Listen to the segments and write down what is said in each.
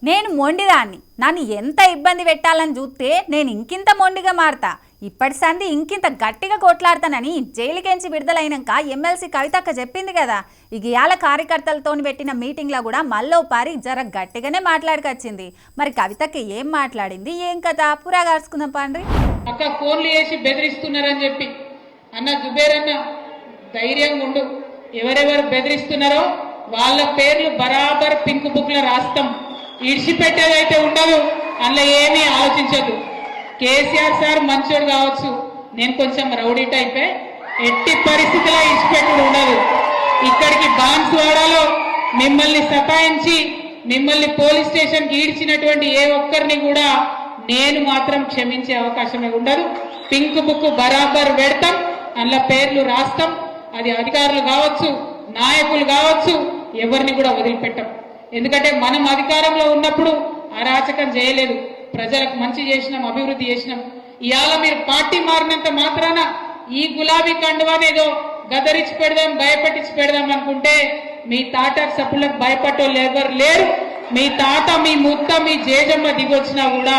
నేను మొండిదాన్ని, నన్ను ఎంత ఇబ్బంది పెట్టాలని చూస్తే నేను ఇంకింత మొండిగా మారతా. ఇప్పటి సంది ఇంకింత గట్టిగా కొట్లాడతానని జైలుకెంచి విడుదలైనాక ఎమ్మెల్సీ కవితక్క చెప్పింది కదా. ఇవాళ కార్యకర్తలతో పెట్టిన మీటింగ్లో కూడా మళ్ళీ పారి జర గట్టిగానే మాట్లాడుకొచ్చింది. మరి కవితక్క ఏం మాట్లాడింది, ఏం కదా పురా కాల్చుకుందాం పండ్రి. అక్క ఫోన్లు చేసి బెదిరిస్తున్నారని చెప్పి అన్న జుబేర్ అన్న ధైర్యంగా ఉండు. ఎవరెవరు బెదిరిస్తున్నారో వాళ్ళ పేర్లు బరాబర్ పింక్ బుక్ లో రాస్తాం. ఇడిచిపెట్టేదైతే ఉండదు, అందులో ఏమీ ఆలోచించద్దు. కేసీఆర్ సార్ మంచోడు కావచ్చు, నేను కొంచెం రౌడీ టైపే, ఎట్టి పరిస్థితిలో ఇడిచిపెట్టుడు ఉండదు. ఇక్కడికి బాన్స్వాడలో మిమ్మల్ని సతాయించి మిమ్మల్ని పోలీస్ స్టేషన్కి ఈడ్చినటువంటి ఏ ఒక్కరిని కూడా నేను మాత్రం క్షమించే అవకాశమే ఉండదు. పింక్ బుక్ బరాబర్ పెడతాం, అందులో పేర్లు రాస్తాం. అది అధికారులు కావచ్చు, నాయకులు కావచ్చు, ఎవరిని కూడా వదిలిపెట్టాం. ఎందుకంటే మనం అధికారంలో ఉన్నప్పుడు అరాచకం చేయలేదు, ప్రజలకు మంచి చేసినాం, అభివృద్ధి చేసినాం. ఇవాళ మీరు పార్టీ మారినంత మాత్రాన ఈ గులాబీ కండువానేదో గదరించి పెడదాం, భయపెట్టించి పెడదాం అనుకుంటే మీ తాట సప్పులకు భయపడేటోళ్ళు ఎవరు లేరు. మీ తాత, మీ ముత్త, మీ జేజమ్మ దిగొచ్చినా కూడా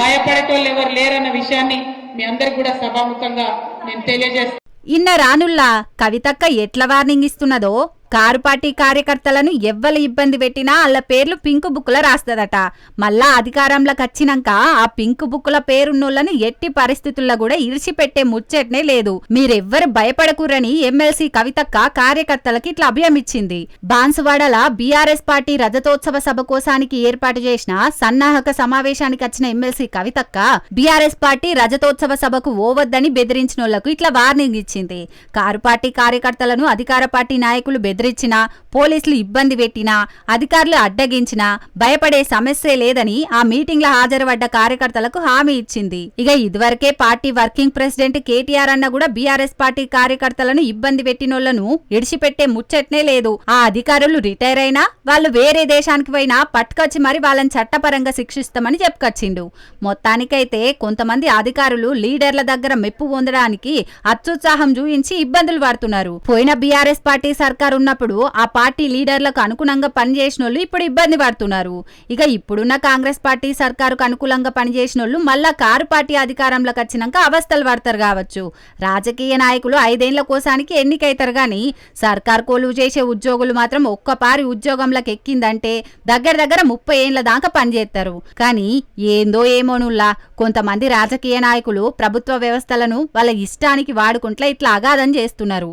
భయపడేటోళ్ళు ఎవరు లేరన్న విషయాన్ని మీ అందరికి కూడా సభాముఖంగా నేను తెలియజేస్తాను. ఇన్న రానుల్లా కవితక్క ఎట్ల వార్నింగ్ ఇస్తున్నదో, కారు పార్టీ కార్యకర్తలను ఎవ్వరు ఇబ్బంది పెట్టినా వాళ్ళ పేర్లు పింక్ బుక్లో రాస్తుందట. మళ్ళా అధికారంలోకి వచ్చినాక ఆ పింక్ బుక్ల పేరున్నోళ్ళని ఎట్టి పరిస్థితుల్లో కూడా ఇరిచిపెట్టే ముచ్చట్నే లేదు. మీరెవ్వరు భయపడకూరని ఎమ్మెల్సీ కవితక్క కార్యకర్తలకి ఇట్లా అభయమిచ్చింది. బాన్సువాడల బీఆర్ఎస్ పార్టీ రజతోత్సవ సభ కోసానికి ఏర్పాటు చేసిన సన్నాహక సమావేశానికి వచ్చిన ఎమ్మెల్సీ కవితక్క బీఆర్ఎస్ పార్టీ రజతోత్సవ సభకు ఓవద్దని బెదిరించినోళ్లకు ఇట్లా వార్నింగ్ ఇచ్చింది. కారు పార్టీ కార్యకర్తలను అధికార పార్టీ నాయకులు బెదిరించినా, పోలీసులు ఇబ్బంది పెట్టినా, అధికారులు అడ్డగించినా భయపడే సమస్యే లేదని ఆ మీటింగ్ లో హాజరుపడ్డ కార్యకర్తలకు హామీ ఇచ్చింది. ఇక ఇదివరకే పార్టీ వర్కింగ్ ప్రెసిడెంట్ కేటీఆర్ అన్న కూడా బీఆర్ఎస్ పార్టీ కార్యకర్తలను ఇబ్బంది పెట్టినోళ్లను ఇడిచిపెట్టే ముచ్చట్నే లేదు. ఆ అధికారులు రిటైర్ అయినా, వాళ్ళు వేరే దేశానికి పోయినా పట్టుకొచ్చి మరి వాళ్ళని చట్టపరంగా శిక్షిస్తామని చెప్పుకొచ్చిండు. మొత్తానికైతే కొంతమంది అధికారులు లీడర్ల దగ్గర మెప్పు పొందడానికి అత్యుత్సాహం చూయించి ఇబ్బందులు పడుతున్నారు. పోయిన బీఆర్ఎస్ పార్టీ సర్కారు ఉన్నప్పుడు ఆ పార్టీ లీడర్లకు అనుగుణంగా పనిచేసిన వాళ్ళు ఇప్పుడు ఇబ్బంది పడుతున్నారు. ఇక ఇప్పుడున్న కాంగ్రెస్ పార్టీ సర్కారుకు అనుకూలంగా పనిచేసిన వాళ్ళు మళ్ళా కారు పార్టీ అధికారంలోకి వచ్చినాక అవస్థలు పడతారు కావచ్చు. రాజకీయ నాయకులు 5 ఏళ్ల కోసానికి ఎన్నికైతారు గాని సర్కారు కొలువు చేసే ఉద్యోగులు మాత్రం ఒక్కపారి ఉద్యోగంలోకి ఎక్కిందంటే దగ్గర 30 ఏళ్ల దాకా పనిచేస్తారు. కానీ ఏందో ఏమోనుల్లా కొంతమంది రాజకీయ నాయకులు ప్రభుత్వ వ్యవస్థలను వాళ్ళ ఇష్టానికి వాడుకుంట్లా ఇట్లా అగాధం చేస్తున్నారు.